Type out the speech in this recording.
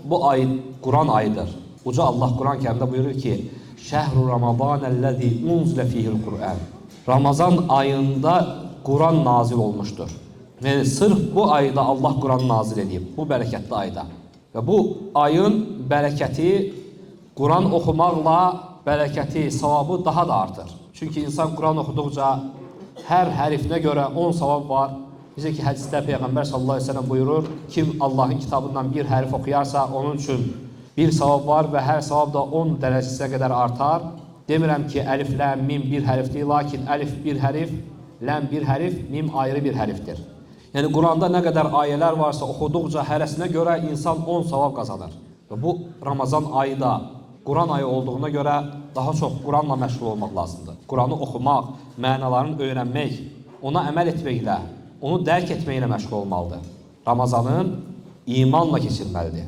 bu ay Quran ayıdır. Uca Allah Quran-Kərimdə buyurur ki, Şəhru Ramazanəl-ləzi unzilə fihil Qur'an. Ramazan ayında Quran nazil olmuşdur. Yəni, sırf bu ayda Allah Quran nazil edib, bu bərəkətli ayda. Və bu ayın bərəkəti Quran oxumaqla bərəkəti, savabı daha da artır. Çünki insan Quran oxuduqca hər hərifinə görə 10 savab var. Bizə ki, hədisdə Peyğəmbər sallallahu əleyhi və səlləm buyurur, kim Allahın kitabından bir hərf oxuyarsa, onun üçün bir savab var və hər savab da 10 dərəcəsinə qədər artar. Demirəm ki, əlif, ləm, mim bir hərfdir, lakin əlif bir hərif, ləm bir hərif, mim ayrı bir hərfdir. Yəni, Quranda nə qədər ayələr varsa, oxuduqca hərəsinə görə insan 10 savab qazanır. Və bu Ramazan ayı da Quran ayı olduğuna görə daha çox Quranla məşğul olmaq lazımdır. Quranı oxumaq, mənalarını öyrənmək, ona əməl etməklə, onu dərk etməklə məşğul olmalıdır. Ramazanın imanla keçirməlidir.